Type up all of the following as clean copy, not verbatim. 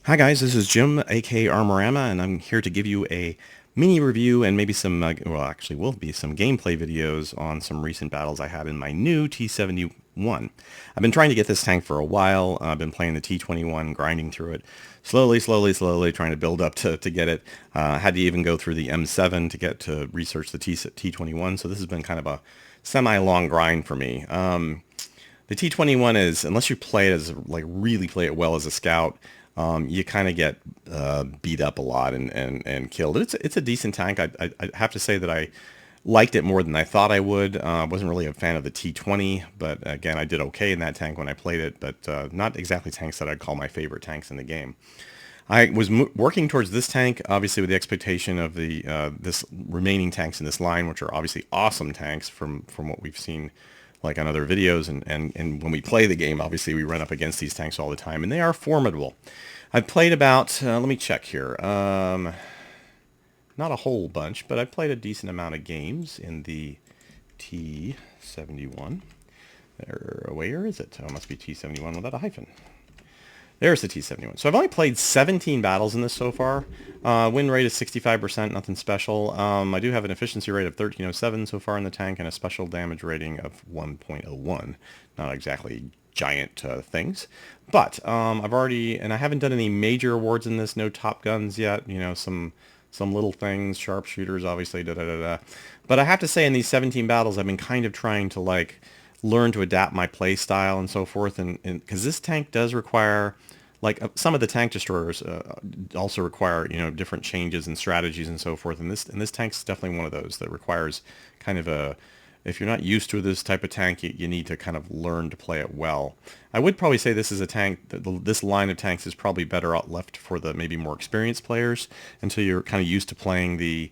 Hi guys, this is Jim, aka Armorama, and I'm here to give you a mini review and maybe some, well actually will be some gameplay videos on some recent battles I had in my new T71. I've been trying to get this tank for a while. I've been playing the T21, grinding through it, slowly, trying to build up to get it. Had to even go through the M7 to get to research the T21, so this has been kind of a semi-long grind for me. The T21 is, unless you play it as, like, really play it well as a scout, you kind of get beat up a lot and killed. It's a decent tank. I have to say that I liked it more than I thought I would. I wasn't really a fan of the T20, but again, I did okay in that tank when I played it, but not exactly tanks that I'd call my favorite tanks in the game. I was working towards this tank, obviously with the expectation of the this remaining tanks in this line, which are obviously awesome tanks from what we've seen like on other videos, and when we play the game, obviously we run up against these tanks all the time, and they are formidable. I've played about, let me check here, not a whole bunch, but I've played a decent amount of games in the T71. Where is it? Oh, it must be T71 without a hyphen. There's the T71. So I've only played 17 battles in this so far. Win rate is 65%, nothing special. I do have an efficiency rate of 1307 so far in the tank and a special damage rating of 1.01. Not exactly giant things. But I've already, and I haven't done any major awards in this, no top guns yet, you know, some little things, sharpshooters, obviously, da-da-da-da. But I have to say in these 17 battles, I've been kind of trying to, like, learn to adapt my play style and so forth, and because this tank does require, like, some of the tank destroyers also require, you know, different changes and strategies and so forth, and this tank's definitely one of those that requires kind of a, if you're not used to this type of tank, you need to kind of learn to play it well. I would probably say this is a tank, this line of tanks is probably better out left for the maybe more experienced players until you're kind of used to playing the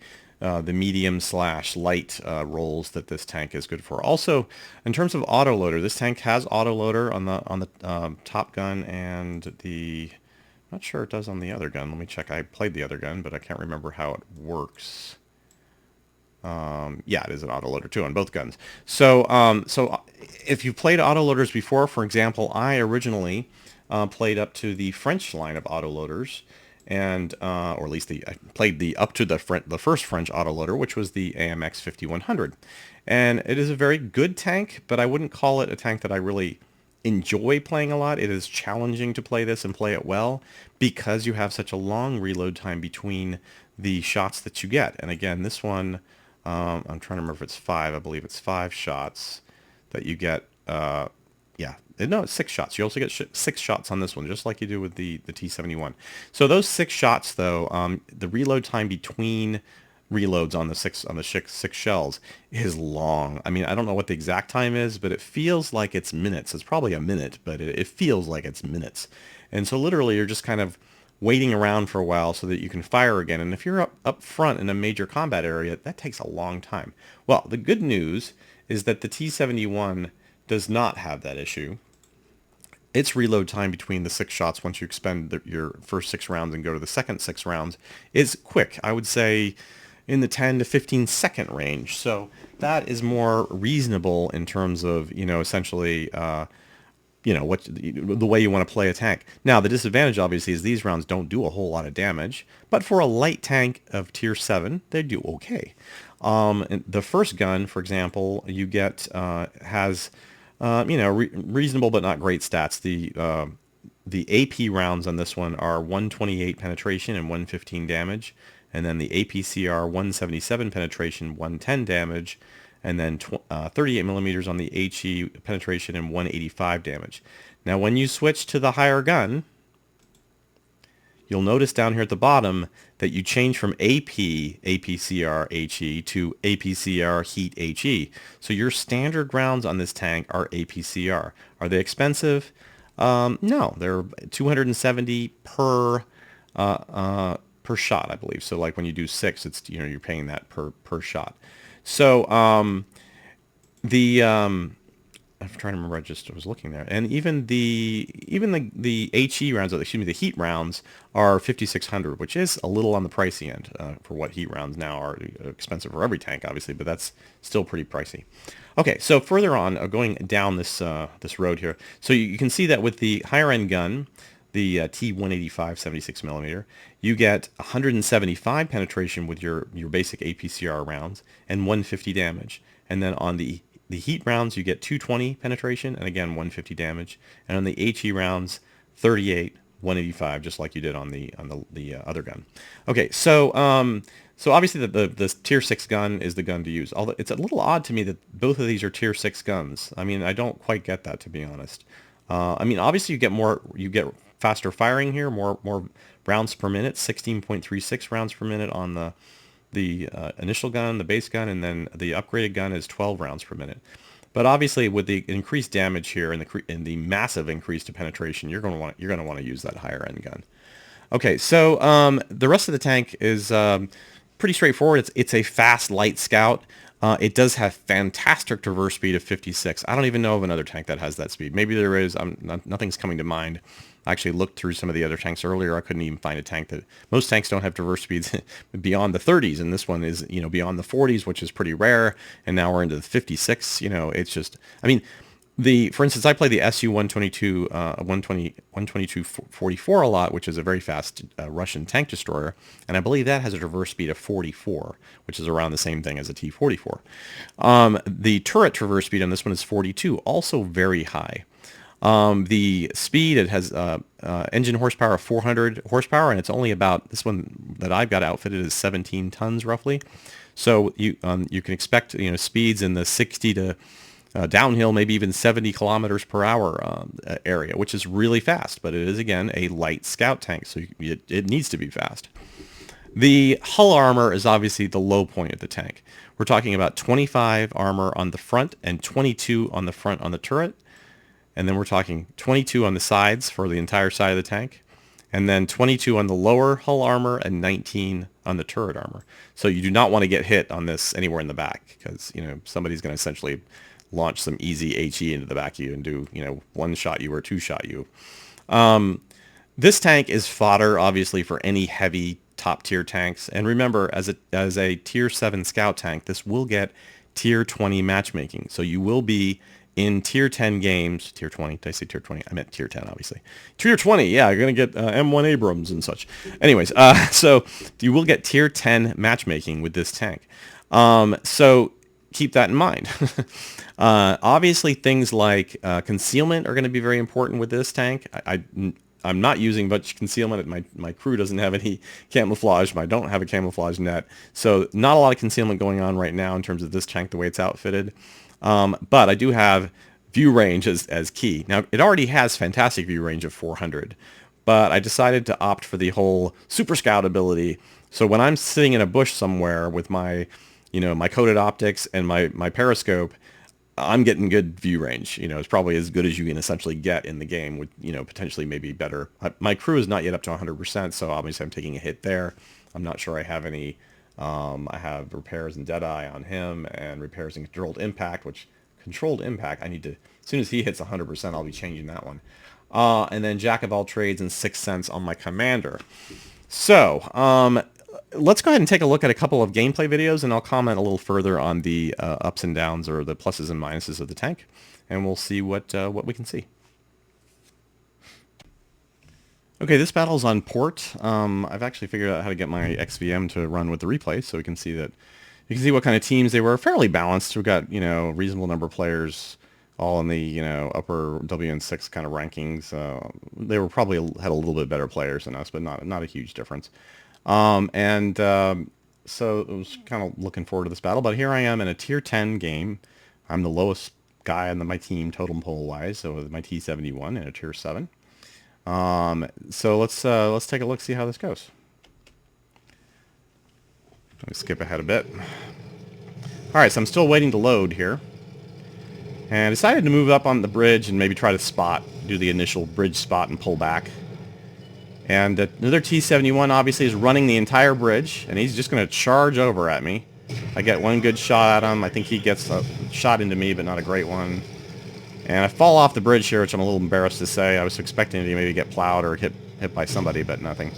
medium slash light roles that this tank is good for. Also, in terms of autoloader, this tank has autoloader on the top gun and the, not sure it does on the other gun. Let me check. I played the other gun, but I can't remember how it works. Yeah, it is an autoloader too on both guns. So if you've played autoloaders before, for example, I originally played up to the French line of autoloaders, and or at least I played the up to the first French autoloader, which was the AMX 5100, and it is a very good tank, but I wouldn't call it a tank that I really enjoy playing a lot. It is challenging to play this and play it well because you have such a long reload time between the shots that you get. And again, this one, I'm trying to remember if it's 5. I believe it's 5 shots that you get. Yeah, no, it's 6 shots. You also get 6 shots on this one, just like you do with the T71. So those 6 shots, though, the reload time between reloads on the six shells is long. I mean, I don't know what the exact time is, but it feels like it's minutes. It's probably a minute, but it feels like it's minutes. And so literally you're just kind of waiting around for a while so that you can fire again. And if you're up front in a major combat area, that takes a long time. Well, the good news is that the T71 does not have that issue. Its reload time between the 6 shots, once you expend your first 6 rounds and go to the second 6 rounds, is quick. I would say in the 10 to 15 second range. So that is more reasonable in terms of, you know, essentially, you know, what the way you want to play a tank. Now, the disadvantage obviously is these rounds don't do a whole lot of damage, but for a light tank of tier 7, they do okay. The first gun, for example, you get has you know, reasonable but not great stats. The AP rounds on this one are 128 penetration and 115 damage, and then the APCR 177 penetration, 110 damage, and then 38 millimeters on the HE penetration and 185 damage. Now, when you switch to the higher gun, you'll notice down here at the bottom that you change from APCR HE to APCR Heat HE. So your standard rounds on this tank are APCR. Are they expensive? No, they're 270 per shot, I believe. So like when you do 6, it's, you know, you're paying that per shot. So I'm trying to remember. I was looking there, and even the HE rounds, excuse me, the heat rounds are 5,600, which is a little on the pricey end for what heat rounds now are. Expensive for every tank, obviously, but that's still pretty pricey. Okay, so further on, going down this road here, so you can see that with the higher end gun, the T185 76 millimeter. You get 175 penetration with your basic APCR rounds and 150 damage. And then on the heat rounds, you get 220 penetration and again 150 damage. And on the HE rounds, 38, 185, just like you did on the other gun. Okay, so so obviously the tier 6 gun is the gun to use. Although it's a little odd to me that both of these are tier 6 guns. I mean, I don't quite get that, to be honest. I mean, obviously you get faster firing here, more rounds per minute, 16.36 rounds per minute on the initial gun, the base gun, and then the upgraded gun is 12 rounds per minute. But obviously, with the increased damage here and the massive increase to penetration, you're going to want to use that higher end gun. Okay, so the rest of the tank is pretty straightforward. It's a fast, light scout. It does have fantastic traverse speed of 56. I don't even know of another tank that has that speed. Maybe there is. Nothing's coming to mind. I actually looked through some of the other tanks earlier. I couldn't even find a tank that... Most tanks don't have traverse speeds beyond the 30s, and this one is, beyond the 40s, which is pretty rare, and now we're into the 56. It's just... I mean, for instance, I play the SU-122 122-44 a lot, which is a very fast Russian tank destroyer, and I believe that has a traverse speed of 44, which is around the same thing as a T-44. The turret traverse speed on this one is 42, also very high. The speed, it has engine horsepower of 400 horsepower, and it's only about, this one that I've got outfitted is 17 tons roughly. So you can expect speeds in the 60 to downhill, maybe even 70 kilometers per hour area, which is really fast. But it is, again, a light scout tank, so it needs to be fast. The hull armor is obviously the low point of the tank. We're talking about 25 armor on the front and 22 on the front on the turret. And then we're talking 22 on the sides for the entire side of the tank. And then 22 on the lower hull armor and 19 on the turret armor. So you do not want to get hit on this anywhere in the back because, somebody's going to essentially launch some easy HE into the back of you and do, one-shot you or two-shot you. This tank is fodder, obviously, for any heavy top-tier tanks. And remember, as a Tier 7 scout tank, this will get Tier 20 matchmaking. So you will be in Tier 10 games, Tier 20, did I say Tier 20? I meant Tier 10, obviously. Tier 20, yeah, you're going to get M1 Abrams and such. Anyways, so you will get Tier 10 matchmaking with this tank. So keep that in mind. Obviously, things like concealment are going to be very important with this tank. I'm not using much concealment. My crew doesn't have any camouflage. I don't have a camouflage net. So not a lot of concealment going on right now in terms of this tank, the way it's outfitted. But I do have view range as key. Now, it already has fantastic view range of 400, but I decided to opt for the whole Super Scout ability. So when I'm sitting in a bush somewhere with my, my coated optics and my periscope, I'm getting good view range. It's probably as good as you can essentially get in the game with, potentially maybe better. My crew is not yet up to 100%, so obviously I'm taking a hit there. I'm not sure I have any... I have repairs and Deadeye on him and repairs and controlled impact, which controlled impact, I need to, as soon as he hits 100%, I'll be changing that one. And then Jack of all trades and 6 cents on my commander. So, let's go ahead and take a look at a couple of gameplay videos, and I'll comment a little further on the ups and downs or the pluses and minuses of the tank, and we'll see what we can see. Okay, this battle's on port. I've actually figured out how to get my XVM to run with the replay, so we can see that. You can see what kind of teams they were. Fairly balanced. We've got a reasonable number of players, all in the upper WN6 kind of rankings. They were probably had a little bit better players than us, but not a huge difference. So I was kind of looking forward to this battle. But here I am in a Tier 10 game. I'm the lowest guy on my team totem pole wise, so with my T71 in a Tier 7. So let's take a look, see how this goes. Let me skip ahead a bit. All right, so I'm still waiting to load here, and I decided to move up on the bridge and maybe try to do the initial bridge spot and pull back. And another T71 obviously is running the entire bridge, and he's just going to charge over at me. I get one good shot at him. I think he gets a shot into me, but not a great one. And I fall off the bridge here, which I'm a little embarrassed to say. I was expecting to maybe get plowed or hit by somebody, but nothing.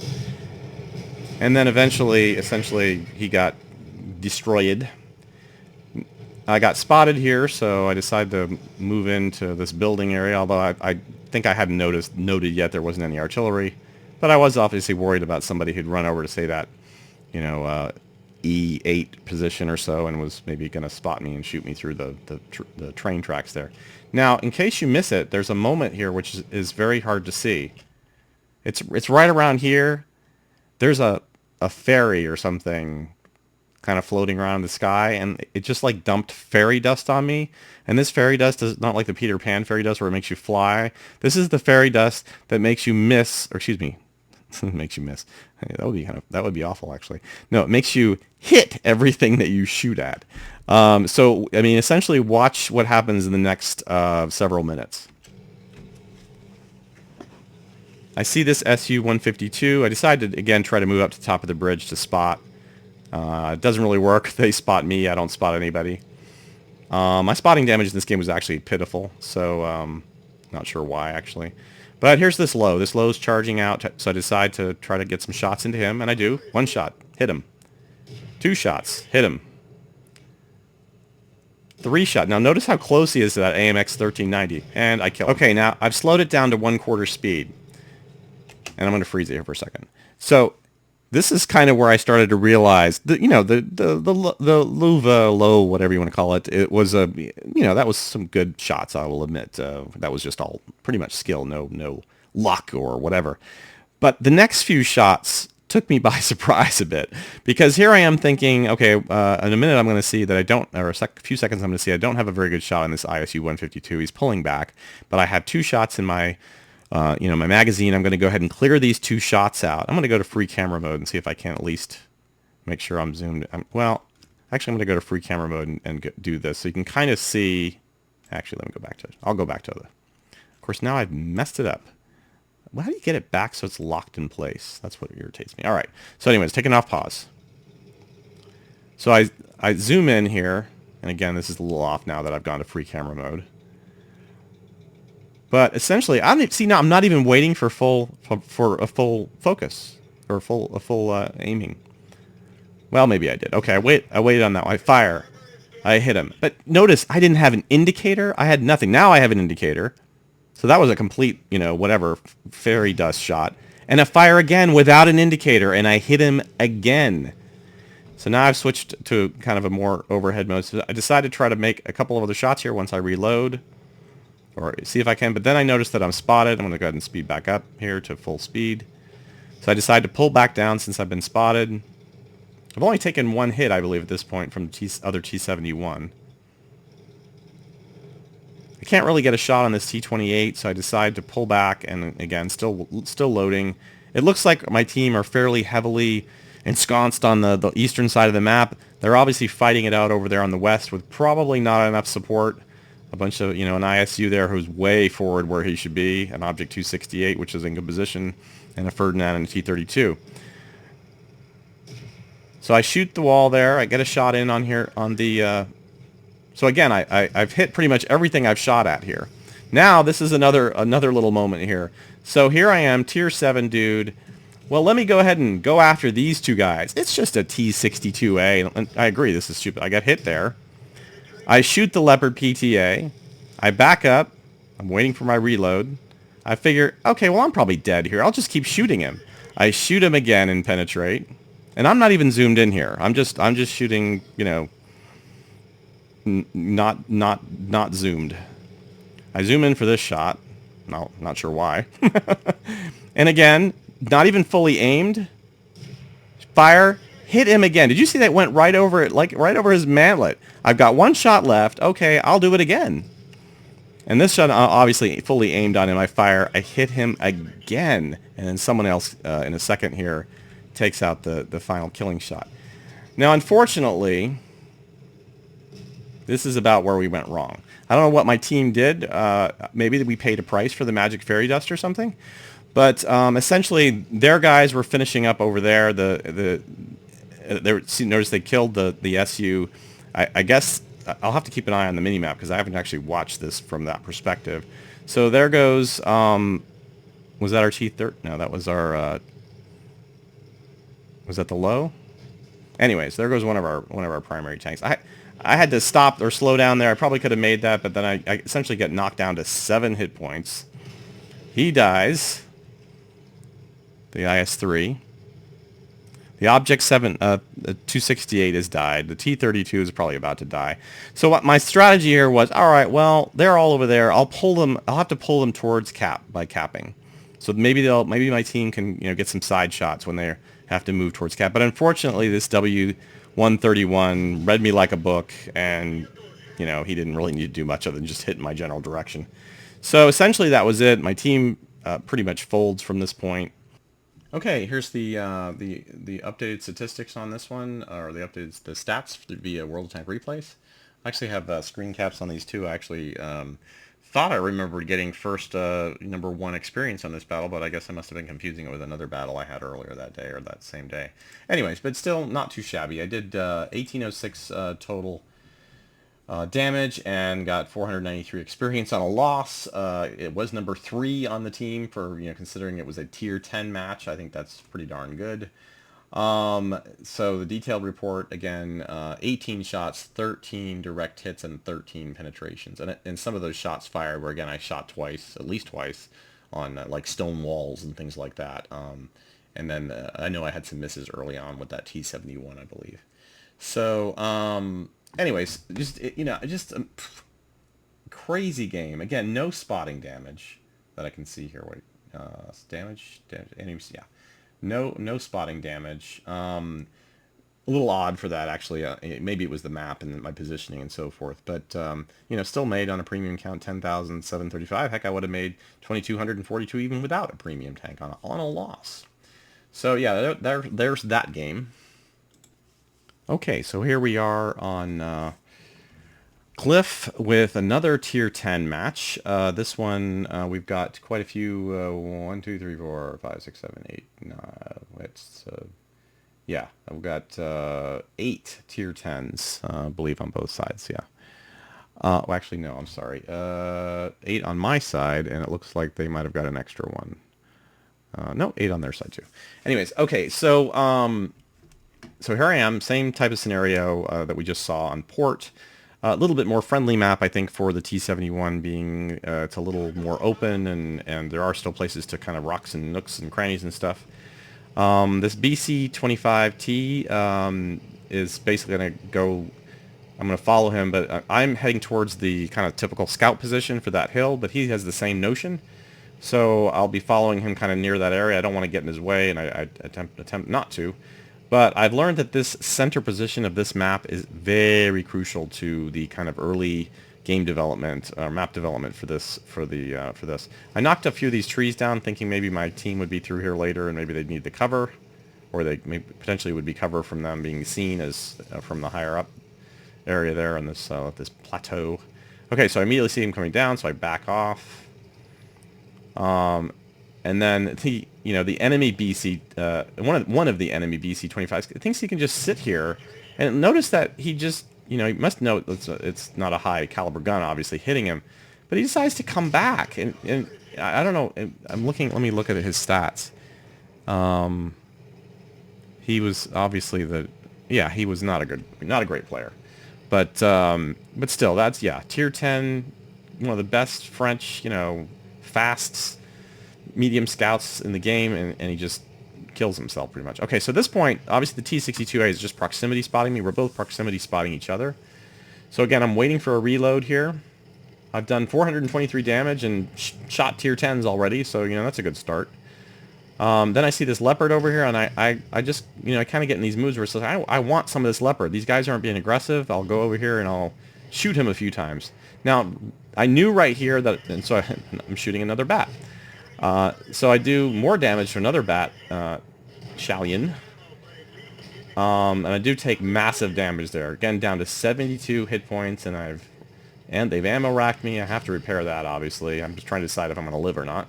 And then essentially, he got destroyed. I got spotted here, so I decided to move into this building area, although I think I hadn't noted yet there wasn't any artillery, but I was obviously worried about somebody who'd run over to say that, you know, E8 position or so, and was maybe going to spot me and shoot me through the train tracks there. Now, in case you miss it, there's a moment here which is very hard to see. It's right around here. There's a ferry or something kind of floating around the sky, and it just like dumped fairy dust on me. And this fairy dust is not like the Peter Pan fairy dust where it makes you fly. This is the fairy dust that makes you miss, or excuse me, makes you miss. That would be awful, actually. No, it makes you hit everything that you shoot at. So I mean, essentially, watch what happens in the next several minutes. I see this Su-152. I decided to, again, try to move up to the top of the bridge to spot. It doesn't really work. They spot me. I don't spot anybody. My spotting damage in this game was actually pitiful, so not sure why, actually. But here's this low. This low is charging out, so I decide to try to get some shots into him, and I do. One shot. Hit him. Two shots. Hit him. Three shot. Now notice how close he is to that AMX 1390, and I kill him. Okay, now I've slowed it down to 1/4 speed. And I'm going to freeze it here for a second. So this is kind of where I started to realize that, you know, the Luva low, whatever you want to call it, it was a, you know, that was some good shots, I will admit. That was just all pretty much skill, no luck or whatever. But the next few shots took me by surprise a bit, because here I am thinking, okay, in a minute I'm going to see that I don't, or few seconds I'm going to see I don't have a very good shot on this ISU-152. He's pulling back, but I have two shots in my you know, my magazine. I'm going to go ahead and clear these two shots out. I'm going to go to free camera mode and see if I can at least make sure I'm zoomed. Well, actually, I'm going to go to free camera mode and do this so you can kind of see. Actually, let me go back to it. I'll go back to it. Of course, now I've messed it up. Well, how do you get it back so it's locked in place? That's what irritates me. All right. So anyways, taking off pause. So I zoom in here. And again, this is a little off now that I've gone to free camera mode. But essentially, now I'm not even waiting for a full focus or a full aiming. Well, maybe I did. Okay, I waited on that one. I fire. I hit him. But notice I didn't have an indicator. I had nothing. Now I have an indicator. So that was a complete, you know, whatever fairy dust shot. And I fire again without an indicator, and I hit him again. So now I've switched to kind of a more overhead mode. So I decided to try to make a couple of other shots here once I reload. Or see if I can, but then I noticed that I'm spotted. I'm going to go ahead and speed back up here to full speed. So I decided to pull back down since I've been spotted. I've only taken one hit, I believe, at this point from other T71. I can't really get a shot on this T28, so I decide to pull back, and again, still loading. It looks like my team are fairly heavily ensconced on the eastern side of the map. They're obviously fighting it out over there on the west with probably not enough support. A bunch of, you know, an ISU there who's way forward where he should be, an Object 268, which is in good position, and a Ferdinand and a T32. So I shoot the wall there. I get a shot in on here on the... So again, I've hit pretty much everything I've shot at here. Now, this is another little moment here. So here I am, Tier 7 dude. Well, let me go ahead and go after these two guys. It's just a T62A. And I agree, this is stupid. I got hit there. I shoot the Leopard PTA. I back up. I'm waiting for my reload. I figure, okay, well, I'm probably dead here. I'll just keep shooting him. I shoot him again and penetrate. And I'm not even zoomed in here. I'm just shooting, you know, not zoomed. I zoom in for this shot. No, not sure why. And again, not even fully aimed. Fire. Hit him again. Did you see that went right over it, like right over his mantlet? I've got one shot left. Okay, I'll do it again. And this shot, obviously fully aimed on him. I fire. I hit him again. And then someone else in a second here takes out the final killing shot. Now, unfortunately, this is about where we went wrong. I don't know what my team did. Maybe we paid a price for the magic fairy dust or something. But essentially, their guys were finishing up over there. Notice they killed the SU. I guess I'll have to keep an eye on the minimap because I haven't actually watched this from that perspective. So there goes. Was that our T30? No, that was our. Was that the low? Anyways, there goes one of our primary tanks. I had to stop or slow down there. I probably could have made that, but then I essentially get knocked down to 7 hit points. He dies. The IS-3. The Object 268 has died. The T-32 is probably about to die. So what my strategy here was, all right, well, they're all over there. I'll pull them. I'll have to pull them towards cap by capping. So maybe my team can get some side shots when they have to move towards cap. But unfortunately, this W131 read me like a book, and he didn't really need to do much other than just hit in my general direction. So essentially, that was it. My team pretty much folds from this point. Okay, here's the updated statistics on this one, or the stats via World of Tank Replays. I actually have screen caps on these too. I actually thought I remembered getting first number 1 experience on this battle, but I guess I must have been confusing it with another battle I had earlier that day or that same day. Anyways, but still not too shabby. I did 1806 total damage and got 493 experience on a loss. It was number 3 on the team for considering it was a tier 10 match. I think that's pretty darn good. So the detailed report again: 18 shots, 13 direct hits, and 13 penetrations. And some of those shots fired were, again, I shot twice, at least twice, on like stone walls and things like that. And then I know I had some misses early on with that T71, I believe. So anyways, just a crazy game. Again, no spotting damage that I can see here. Wait, damage, enemies, yeah, no spotting damage. A little odd for that, actually. Maybe it was the map and my positioning and so forth. But still made on a premium count 10,735. Heck, I would have made 2,242 even without a premium tank on a loss. So yeah, there's that game. Okay, so here we are on Cliff with another Tier 10 match. This one, we've got quite a few, 1, 2, 3, 4, 5, 6, 7, 8, 9, yeah, we've got 8 Tier 10s, I believe, on both sides, yeah. Well, actually, no, I'm sorry. 8 on my side, and it looks like they might have got an extra one. No, 8 on their side, too. Anyways, okay, so here I am, same type of scenario that we just saw on port. A little bit more friendly map, I think, for the T71 being it's a little more open, and there are still places to kind of rocks and nooks and crannies and stuff. This BC25T is basically going to go, I'm going to follow him, but I'm heading towards the kind of typical scout position for that hill, but he has the same notion. So I'll be following him kind of near that area. I don't want to get in his way, and I attempt not to. But I've learned that this center position of this map is very crucial to the kind of early game development, map development for this. I knocked a few of these trees down, thinking maybe my team would be through here later, and maybe they'd need the cover, or they potentially would be cover from them being seen as from the higher up area there on this this plateau. Okay, so I immediately see him coming down, so I back off. And then the enemy BC, one of the enemy BC-25s thinks he can just sit here, and notice that he just, he must know it's not a high caliber gun, obviously hitting him, but he decides to come back, and I don't know. I'm looking. Let me look at his stats. He was obviously he was not a great player, but still, that's tier 10, one of the best French, fasts. Medium scouts in the game, and he just kills himself pretty much. Okay, so at this point, obviously the T62A is just proximity spotting me. We're both proximity spotting each other. So again, I'm waiting for a reload here. I've done 423 damage and shot tier 10s already, so that's a good start. Then I see this leopard over here, and I just I kind of get in these moods where it's like I want some of this leopard. These guys aren't being aggressive. I'll go over here and I'll shoot him a few times. Now I knew right here that, and so I'm shooting another bat. So I do more damage to another bat, Shallion. And I do take massive damage there. Again, down to 72 hit points, and they've ammo racked me. I have to repair that, obviously. I'm just trying to decide if I'm going to live or not.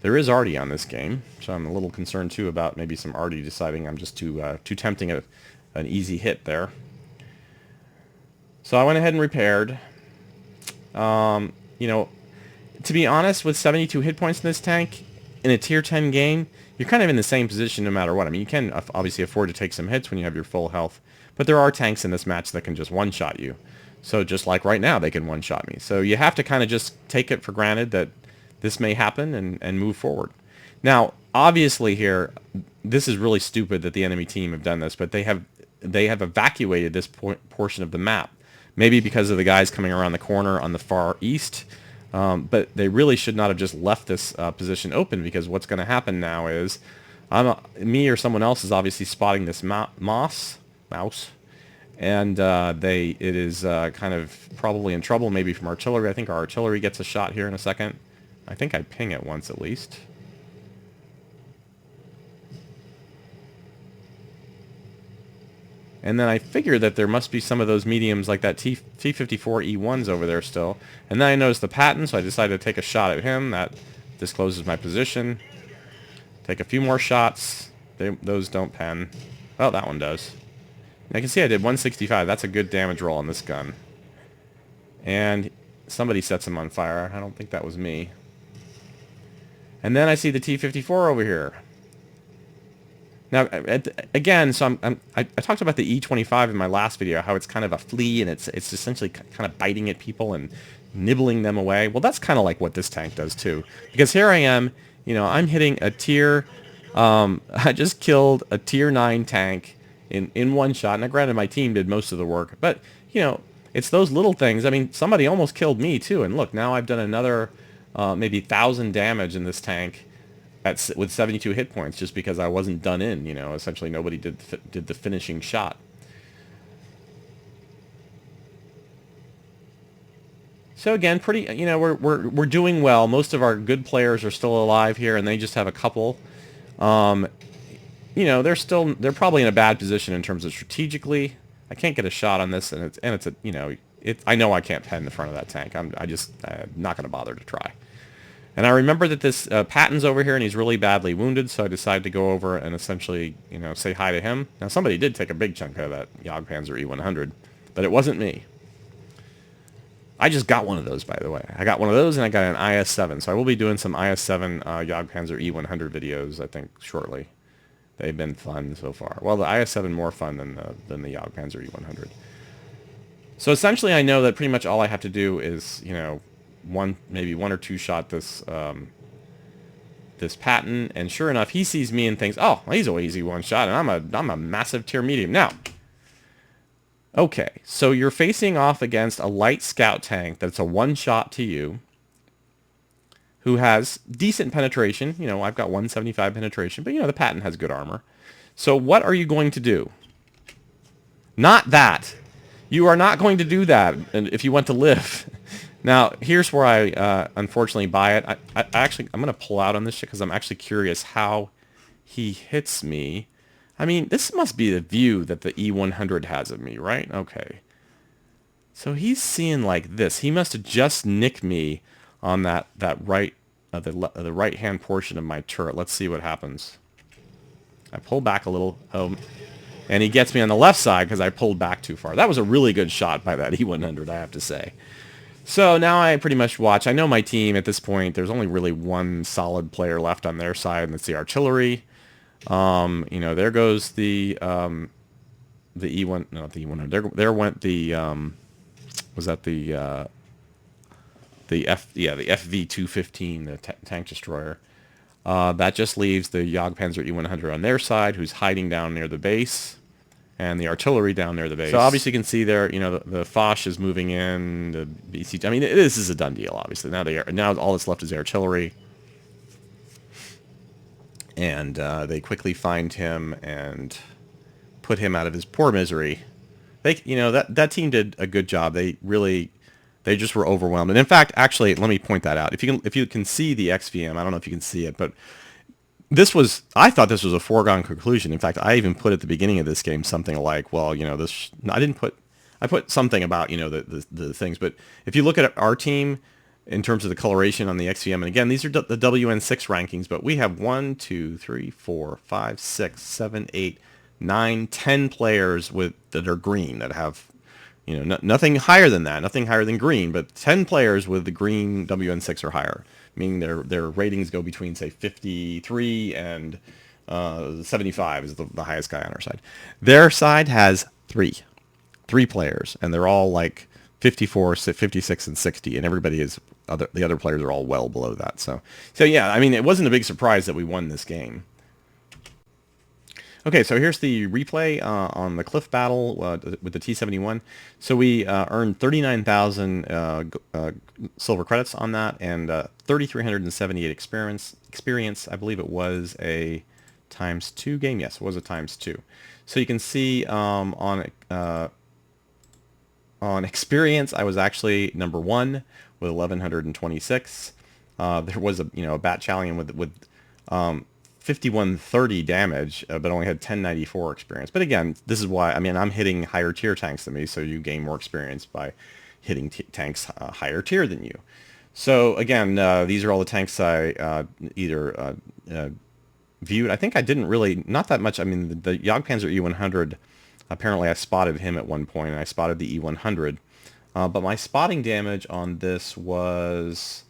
There is Artie on this game, so I'm a little concerned too about maybe some Artie deciding I'm just too tempting an easy hit there. So I went ahead and repaired. To be honest, with 72 hit points in this tank, in a tier 10 game, you're kind of in the same position no matter what. I mean, you can obviously afford to take some hits when you have your full health, but there are tanks in this match that can just one-shot you. So just like right now, they can one-shot me. So you have to kind of just take it for granted that this may happen and move forward. Now, obviously here, this is really stupid that the enemy team have done this, but they have evacuated this portion of the map. Maybe because of the guys coming around the corner on the far east, but they really should not have just left this position open, because what's going to happen now is me or someone else is obviously spotting this mouse, and it is kind of probably in trouble, maybe from artillery. I think our artillery gets a shot here in a second. I think I ping it once at least. And then I figure that there must be some of those mediums like that T54 E1s over there still. And then I noticed the Patton, so I decided to take a shot at him. That discloses my position. Take a few more shots. Those don't pen. Oh, that one does. And I can see I did 165. That's a good damage roll on this gun. And somebody sets him on fire. I don't think that was me. And then I see the T54 over here. Now, again, so I talked about the E25 in my last video, how it's kind of a flea and it's essentially kind of biting at people and nibbling them away. Well, that's kind of like what this tank does too. Because here I am, I'm hitting a tier, I just killed a tier 9 tank in one shot. Now, granted, my team did most of the work, but, it's those little things. I mean, somebody almost killed me too. And look, now I've done another maybe 1,000 damage in this tank with 72 hit points, just because I wasn't done in. Essentially nobody did the finishing shot. So again, pretty, we're doing well. Most of our good players are still alive here, and they just have a couple. They're probably in a bad position in terms of strategically. I can't get a shot on this, and it's I know I can't pen the front of that tank. I'm not going to bother to try. And I remember that this Patton's over here, and he's really badly wounded, so I decided to go over and essentially, say hi to him. Now, somebody did take a big chunk out of that Jagdpanzer E100, but it wasn't me. I just got one of those, by the way. I got one of those, and I got an IS-7, so I will be doing some IS-7 Jagdpanzer E100 videos, I think, shortly. They've been fun so far. Well, the IS-7 more fun than the Jagdpanzer E100. So essentially, I know that pretty much all I have to do is, maybe one or two shot this this Patton, and sure enough, he sees me and thinks, oh, well, he's an easy one shot, and I'm a massive tier medium. Now, okay, so you're facing off against a light scout tank that's a one shot to you, who has decent penetration. I've got 175 penetration, but the Patton has good armor. So what are you going to do? Not that. You are not going to do that if you want to live. Now, here's where I unfortunately buy it. I'm going to pull out on this shit because I'm actually curious how he hits me. I mean, this must be the view that the E100 has of me, right? Okay. So he's seeing like this. He must have just nicked me on the right-hand portion of my turret. Let's see what happens. I pull back a little, and he gets me on the left side because I pulled back too far. That was a really good shot by that E100, I have to say. So now I pretty much watch. I know my team at this point, there's only really one solid player left on their side, and it's the artillery. There goes the E1, not the E100. There went the was that the FV-215, the tank destroyer. That just leaves the Jagdpanzer E100 on their side, who's hiding down near the base, and the artillery down near the base. So obviously you can see there, the Foch is moving in, the BC. I mean, this is a done deal, obviously. Now all that's left is the artillery. And they quickly find him and put him out of his poor misery. That team did a good job. They just were overwhelmed. And in fact, actually, let me point that out. If you can see the XVM, I don't know if you can see it, but I thought this was a foregone conclusion. In fact, I even put at the beginning of this game something like, well, I put something about, the things. But if you look at our team in terms of the coloration on the XVM, and again, these are the WN6 rankings, but we have 1, 2, 3, 4, 5, 6, 7, 8, 9, 10 players that are green, that have, nothing higher than that, nothing higher than green, but 10 players with the green WN6 or higher, meaning their ratings go between, say, 53 and 75 is the highest guy on our side. Their side has three players, and they're all like 54, 56, and 60, and everybody is the other players are all well below that. So yeah, I mean, it wasn't a big surprise that we won this game. Okay, so here's the replay on the cliff battle with the T71. So we earned 39,000 silver credits on that, and 3,378 experience. I believe it was a ×2 game. Yes, it was a ×2. So you can see on experience, I was actually number 1 with 1,126. There was a bat challenge with 5130 damage, but only had 1094 experience. But again, this is why, I mean, I'm hitting higher tier tanks than me, so you gain more experience by hitting tanks higher tier than you. So again, these are all the tanks I either viewed. I think I didn't really, not that much. I mean, the Jagdpanzer E100, apparently I spotted him at one point, and I spotted the E100. But my spotting damage on this was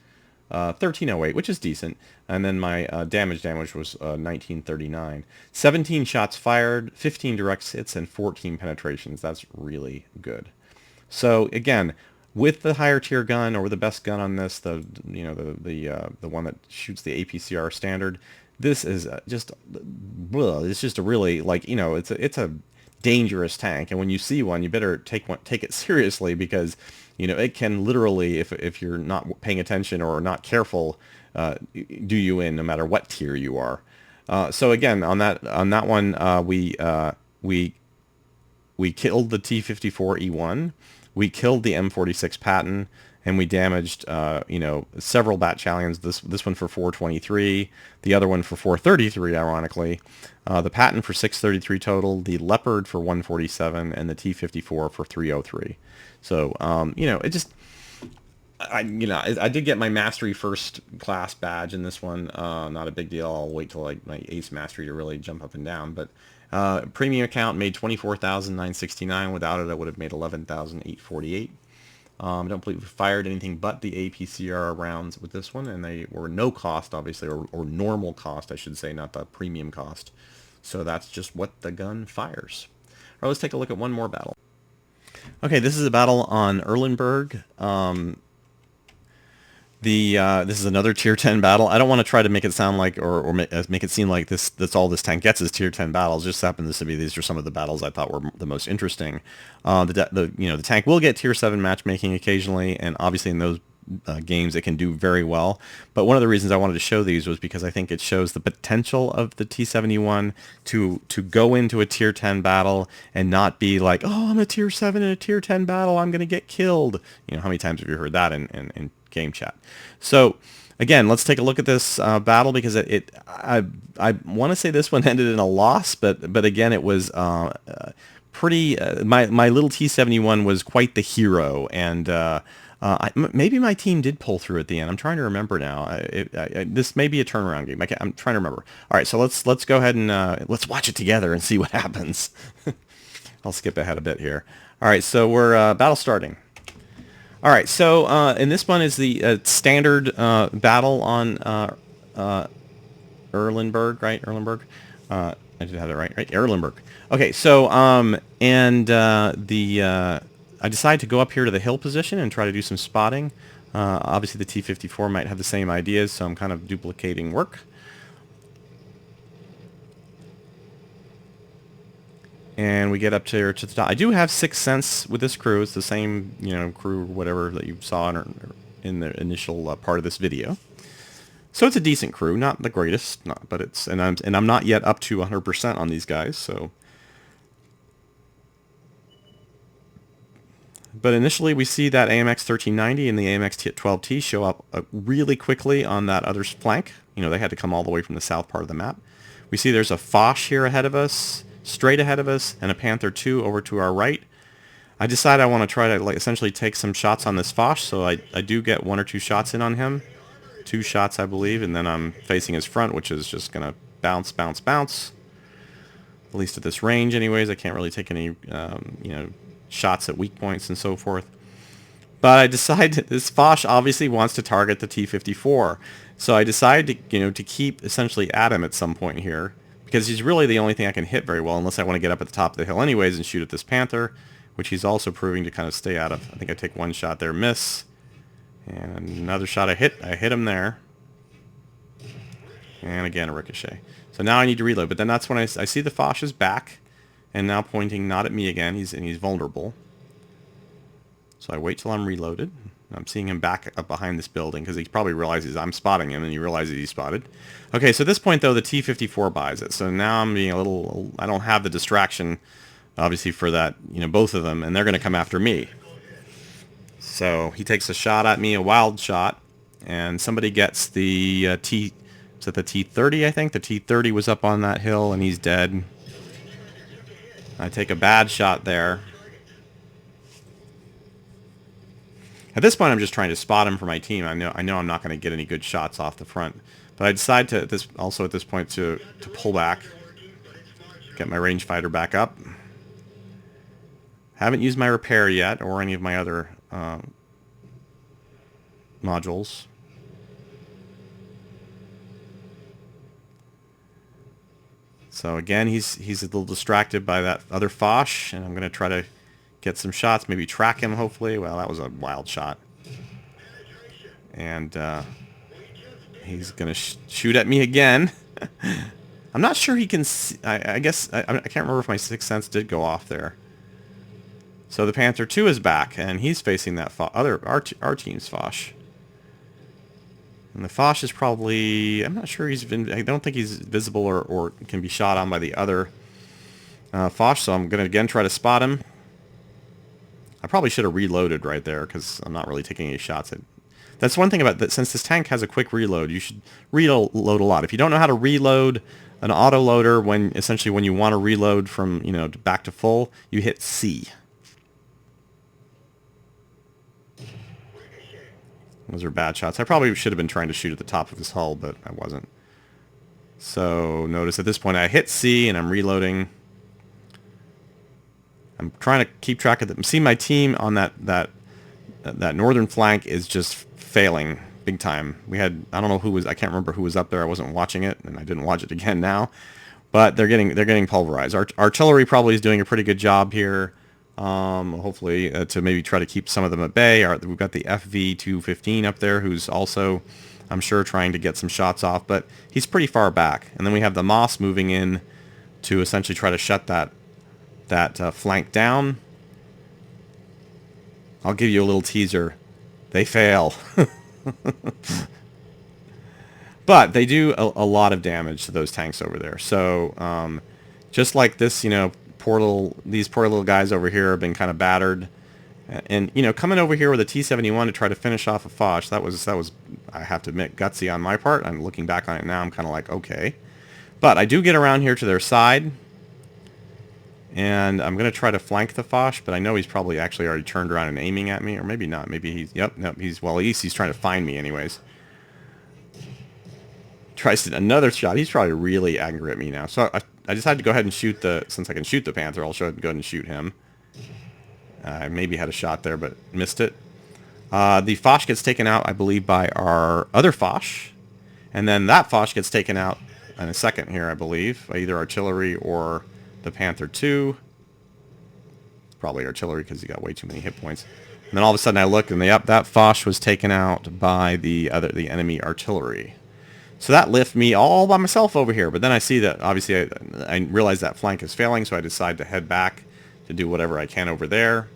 1308, which is decent, and then my damage was 1939. 17 shots fired, 15 direct hits, and 14 penetrations. That's really good. So again, with the higher tier gun, or the best gun on this, the one that shoots the APCR standard, this is it's just a really, like, it's a dangerous tank, and when you see one, you better take it seriously, because it can literally, if you're not paying attention or not careful, do you in, no matter what tier you are. So again, on that one, we killed the T-54E1, we killed the M46 Patton, and we damaged several bat challenges. This one for 423, the other one for 433, ironically, the Patton for 633 total, the Leopard for 147, and the T-54 for 303. So it just, I did get my Mastery First Class badge in this one. Not a big deal. I'll wait till my Ace Mastery to really jump up and down. But premium account made 24,969. Without it, I would have made 11,848. I don't believe we fired anything but the APCR rounds with this one, and they were no cost, obviously, or normal cost, I should say, not the premium cost. So that's just what the gun fires. All right, let's take a look at one more battle. Okay, this is a battle on Erlenberg. This is another tier 10 battle. I don't want to try to make it sound like, or make it seem like that's all this tank gets is tier 10 battles. Just happens to be these are some of the battles I thought were the most interesting. The tank will get tier 7 matchmaking occasionally, and obviously in those games it can do very well. But one of the reasons I wanted to show these was because I think it shows the potential of the T71 to go into a tier 10 battle and not be like, oh, I'm a tier 7 in a tier 10 battle, I'm going to get killed. How many times have you heard that in game chat? So again, let's take a look at this battle, because I want to say this one ended in a loss, but again, it was pretty. My little T71 was quite the hero, and maybe my team did pull through at the end. I'm trying to remember now. This may be a turnaround game. I'm trying to remember. All right, so let's go ahead and let's watch it together and see what happens. I'll skip ahead a bit here. All right, so we're battle starting. All right, so and this one is the standard battle on Erlenberg, right? Erlenberg. I did have it right, Erlenberg. Okay, so I decided to go up here to the hill position and try to do some spotting. Obviously, the T-54 might have the same ideas, so I'm kind of duplicating work. And we get up to the top. I do have 6th Sense with this crew. It's the same, crew, whatever, that you saw in the initial part of this video. So it's a decent crew, not the greatest, but it's, and I'm not yet up to 100% on these guys. So, but initially we see that AMX 1390 and the AMX 12T show up really quickly on that other flank. They had to come all the way from the south part of the map. We see there's a Foch here ahead of us, straight ahead of us, and a Panther 2 over to our right. I decide I want to try to essentially take some shots on this Foch, so I do get 1 or 2 shots in on him. 2 shots, I believe, and then I'm facing his front, which is just going to bounce, bounce, bounce. At least at this range anyways. I can't really take any, shots at weak points and so forth. But I decide that this Foch obviously wants to target the T-54. So I decide to keep essentially at him at some point here, because he's really the only thing I can hit very well, unless I want to get up at the top of the hill anyways and shoot at this Panther, which he's also proving to kind of stay out of. I think I take 1 shot there, miss, And another shot I hit him there. And again a ricochet. So now I need to reload, but then that's when I see the Foch is back and now pointing not at me again. He's vulnerable. So I wait till I'm reloaded. I'm seeing him back up behind this building because he probably realizes I'm spotting him, and he realizes he's spotted. Okay, so at this point, though, the T-54 buys it. So now I'm being a little... I don't have the distraction, obviously, for that, you know, both of them, and they're going to come after me. So he takes a shot at me, a wild shot, and somebody gets the T... Is that the T-30, I think? The T-30 was up on that hill, and he's dead. I take a bad shot there. At this point, I'm just trying to spot him for my team. I know I'm not going to get any good shots off the front, but I decide to at this point to pull back, get my rangefinder back up. Haven't used my repair yet or any of my other modules. So again, he's a little distracted by that other Foch, and I'm going to try to get some shots, maybe track him, hopefully. Well, that was a wild shot. And he's going to shoot at me again. I'm not sure he can see. I guess, I can't remember if my sixth sense did go off there. So the Panther 2 is back, and he's facing that our team's Foch. And the Foch is probably, I'm not sure I don't think he's visible or can be shot on by the other Foch, so I'm going to again try to spot him. I probably should have reloaded right there because I'm not really taking any shots. That's one thing about that. Since this tank has a quick reload, you should reload a lot. If you don't know how to reload an autoloader when you want to reload from, you know, back to full, you hit C. Those are bad shots. I probably should have been trying to shoot at the top of his hull, but I wasn't. So notice at this point I hit C and I'm reloading. I'm trying to keep track of them. See, my team on that northern flank is just failing big time. We had, I don't know who was, I can't remember who was up there. I wasn't watching it, and I didn't watch it again now. But they're getting pulverized. Artillery probably is doing a pretty good job here. Hopefully to maybe try to keep some of them at bay. We've got the FV-215 up there, who's also, I'm sure, trying to get some shots off, but he's pretty far back. And then we have the Moss moving in to essentially try to shut that flank down. I'll give you a little teaser. They fail. But they do a lot of damage to those tanks over there. So just like this, you know, these poor little guys over here have been kind of battered. And, you know, coming over here with a T71 to try to finish off a Foch, that was, I have to admit, gutsy on my part. I'm looking back on it now, I'm kind of like, okay. But I do get around here to their side. And I'm going to try to flank the Foch, but I know he's probably actually already turned around and aiming at me. Or maybe not. Maybe he's... Yep, well, at least he's trying to find me anyways. Tries another shot. He's probably really angry at me now. So I decided to go ahead and shoot since I can shoot the Panther, I'll go ahead and shoot him. I maybe had a shot there, but missed it. The Foch gets taken out, I believe, by our other Foch. And then that Foch gets taken out in a second here, I believe, by either artillery or the Panther 2. Probably artillery because he got way too many hit points. And then all of a sudden I look and that Foch was taken out by the enemy artillery. So that left me all by myself over here. But then I see that, obviously, I realize that flank is failing, so I decide to head back to do whatever I can over there.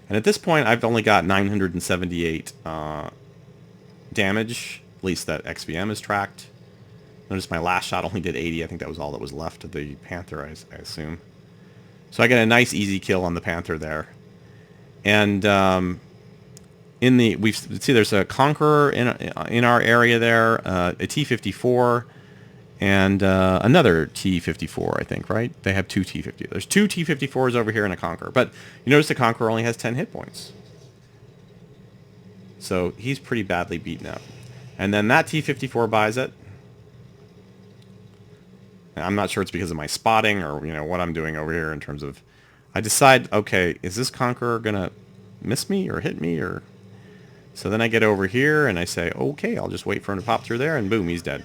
And at this point, I've only got 978 damage. At least that XVM is tracked. Notice my last shot only did 80. I think that was all that was left of the Panther, I assume. So I get a nice easy kill on the Panther there. And we see there's a Conqueror in our area there, a T-54, and another T-54, I think, right? They have two T-50. There's two T-54s over here and a Conqueror. But you notice the Conqueror only has 10 hit points. So he's pretty badly beaten up. And then that T-54 buys it. I'm not sure it's because of my spotting or, you know, what I'm doing over here in terms of... I decide, okay, is this Conqueror going to miss me or hit me? Or so then I get over here and I say, okay, I'll just wait for him to pop through there, and boom, he's dead.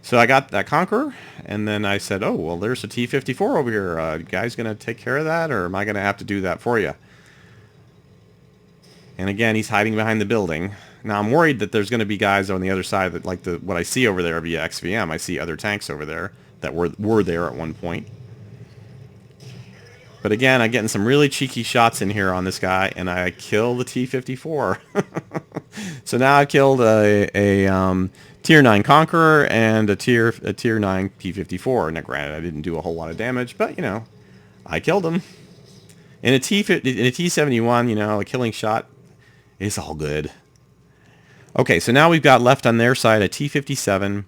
So I got that Conqueror, and then I said, oh, well, there's a T-54 over here. You guys going to take care of that, or am I going to have to do that for you? And again, he's hiding behind the building. Now I'm worried that there's going to be guys on the other side that like what I see over there via XVM. I see other tanks over there that were there at one point. But again, I'm getting some really cheeky shots in here on this guy, and I kill the T-54. So now I've killed a Tier 9 Conqueror and a Tier 9 T-54. Now granted, I didn't do a whole lot of damage, but, you know, I killed him. In a T-71, you know, a killing shot is all good. Okay, so now we've got left on their side a T-57,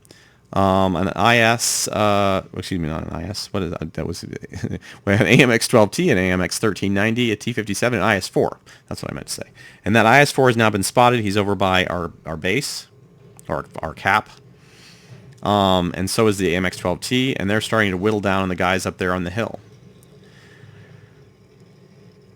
an IS, excuse me, not an IS, what is that? That was, we have an AMX-12T, an AMX-1390, a T-57, an IS-4. That's what I meant to say. And that IS-4 has now been spotted. He's over by our base, or our cap. And so is the AMX-12T, and they're starting to whittle down on the guys up there on the hill.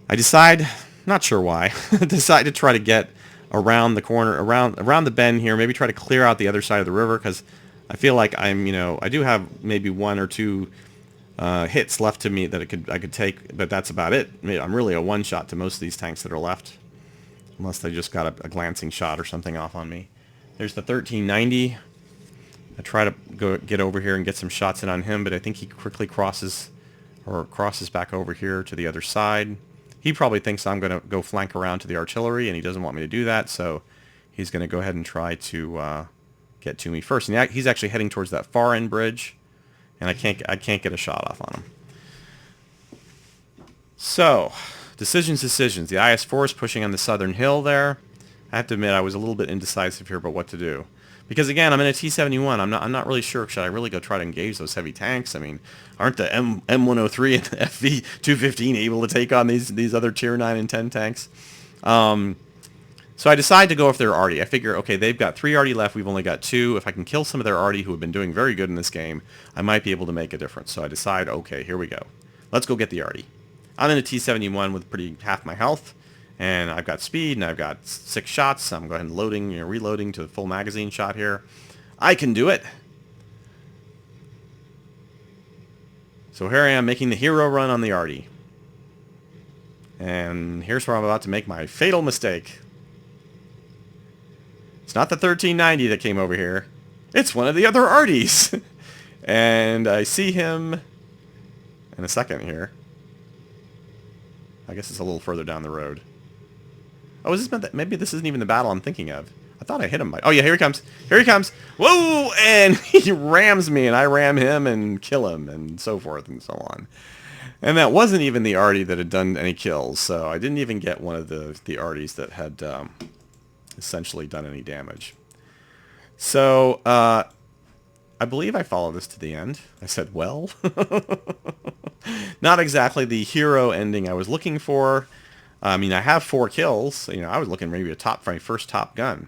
I decide, not sure why, decide to try to get around the corner, around the bend here, maybe try to clear out the other side of the river, because I feel like I'm, you know, I do have maybe one or two hits left to me that I could take, but that's about it. I mean, I'm really a one-shot to most of these tanks that are left, unless they just got a glancing shot or something off on me. There's the 1390. I try to get over here and get some shots in on him, but I think he quickly crosses back over here to the other side. He probably thinks I'm going to go flank around to the artillery, and he doesn't want me to do that, so he's going to go ahead and try to get to me first. And he's actually heading towards that far end bridge, and I can't get a shot off on him. So, decisions. The IS-4 is pushing on the southern hill there. I have to admit I was a little bit indecisive here about what to do. Because again, I'm in a T-71. I'm not really sure. Should I really go try to engage those heavy tanks? I mean, aren't the M103 and the FV215 able to take on these other Tier 9 and 10 tanks? So I decide to go if they're arty. I figure, okay, they've got 3 arty left. We've only got 2. If I can kill some of their arty who have been doing very good in this game, I might be able to make a difference. So I decide, okay, here we go. Let's go get the arty. I'm in a T-71 with pretty half my health. And I've got speed, and I've got 6 shots. I'm going loading, reloading to the full magazine shot here. I can do it. So here I am making the hero run on the arty. And here's where I'm about to make my fatal mistake. It's not the 1390 that came over here. It's one of the other arties. And I see him in a second here. I guess it's a little further down the road. Oh, is this maybe this isn't even the battle I'm thinking of. I thought I hit him. Oh, yeah, here he comes. Here he comes. Whoa! And he rams me, and I ram him and kill him, and so forth and so on. And that wasn't even the arty that had done any kills, so I didn't even get one of the arties that had essentially done any damage. So, I believe I followed this to the end. I said, well. Not exactly the hero ending I was looking for. I mean, I have 4 kills. You know, I was looking maybe for my first top gun.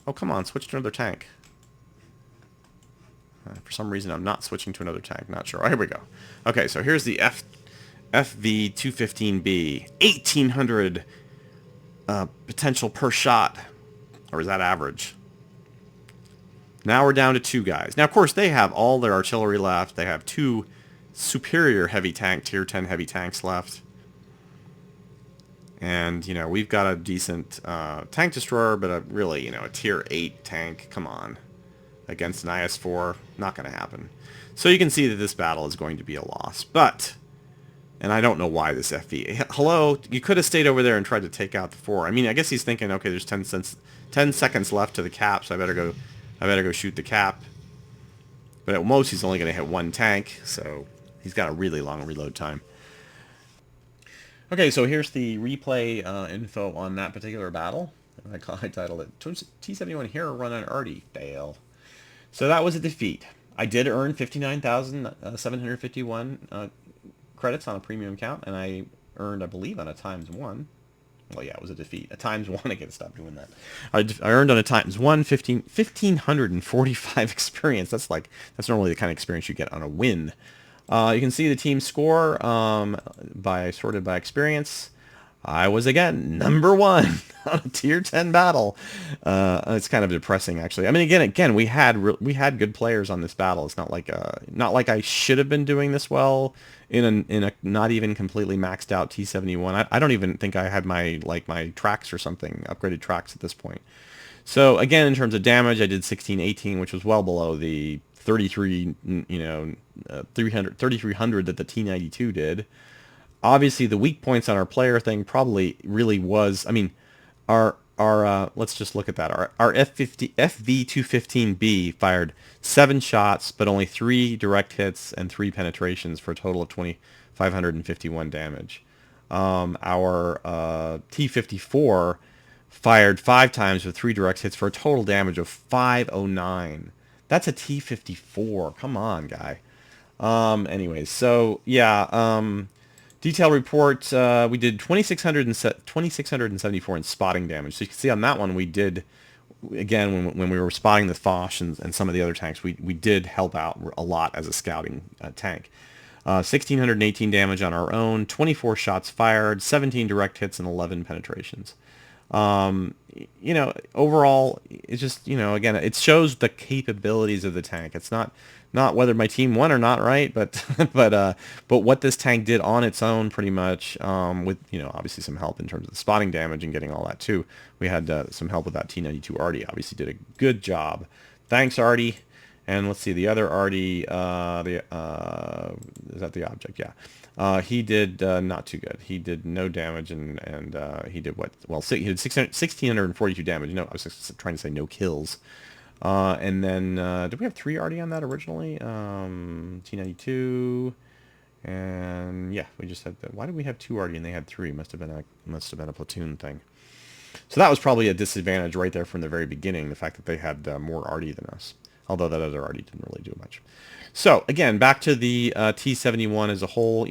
Oh, come on, switch to another tank. For some reason, I'm not switching to another tank. Not sure. Oh, here we go. Okay, so here's the FV215B. 1,800 potential per shot. Or is that average? Now we're down to 2 guys. Now, of course, they have all their artillery left. They have 2 superior heavy tank, Tier 10 heavy tanks left. And, you know, we've got a decent tank destroyer, but really, you know, a Tier 8 tank, come on. Against an IS-4, not going to happen. So you can see that this battle is going to be a loss. But, and I don't know why this FV... Hello, you could have stayed over there and tried to take out the 4. I mean, I guess he's thinking, okay, there's 10 seconds left to the cap, so I better go shoot the cap. But at most, he's only going to hit 1 tank, so he's got a really long reload time. Okay, so here's the replay info on that particular battle. I titled it T71 Hero Run on Arty. Dale. So that was a defeat. I did earn 59,751 credits on a premium account, and I earned, I believe, on a ×1. Well, yeah, it was a defeat. A ×1, I gotta stop doing that. I earned on a ×1 1,545 experience. That's normally the kind of experience you get on a win. You can see the team score sorted by experience. I was again #1 on a tier 10 battle. It's kind of depressing, actually. I mean, again, we had good players on this battle. It's not like I should have been doing this well in a not even completely maxed out T71. I don't even think I had my tracks or something, upgraded tracks at this point. So again, in terms of damage, I did 1618, which was well below the 3300 that the T92 did. Obviously, the weak points on our player thing probably really was, I mean, our let's just look at that. Our FV215B fired 7 shots, but only 3 direct hits and 3 penetrations for a total of 2,551 damage. Our T54 fired 5 times with 3 direct hits for a total damage of 509. That's a T54. Come on, guy. Anyways, so yeah, detail report, we did 2,674 in spotting damage. So you can see on that one we did, again, when we were spotting the Foch and some of the other tanks, we did help out a lot as a scouting tank. 1,618 damage on our own, 24 shots fired, 17 direct hits, and 11 penetrations. Overall, it's just, again, it shows the capabilities of the tank. It's not whether my team won or not, right? But but what this tank did on its own, pretty much, with obviously some help in terms of the spotting damage and getting all that too. We had some help with that T92 Artie. Obviously, did a good job. Thanks, Artie. And let's see, the other Artie, is that the object? Yeah. He did not too good. He did no damage, and he did what? Well, he did 1,642 damage. No, I was just trying to say no kills. And then, did we have 3 Artie on that originally? T92, and yeah, we just had. Why did we have 2 Artie and they had 3? Must have been a platoon thing. So that was probably a disadvantage right there from the very beginning. The fact that they had more Artie than us. Although that other Artie didn't really do much. So again, back to the T71 as a whole.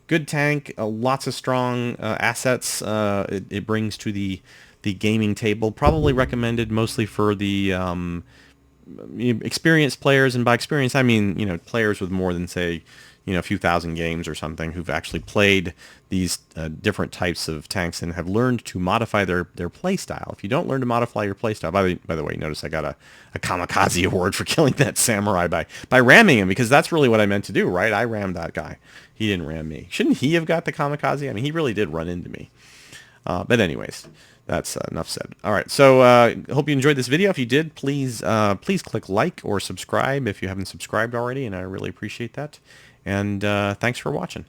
Good tank, lots of strong assets. It brings to the gaming table. Probably recommended mostly for the experienced players, and by experience I mean players with more than, say, a few thousand games or something, who've actually played these different types of tanks and have learned to modify their play style. If you don't learn to modify your play style, by the way, notice I got a kamikaze award for killing that samurai by ramming him, because that's really what I meant to do, right? I rammed that guy. He didn't ram me. Shouldn't he have got the kamikaze? I mean, he really did run into me. But anyways, that's enough said. All right, so hope you enjoyed this video. If you did, please click like or subscribe if you haven't subscribed already, and I really appreciate that. And thanks for watching.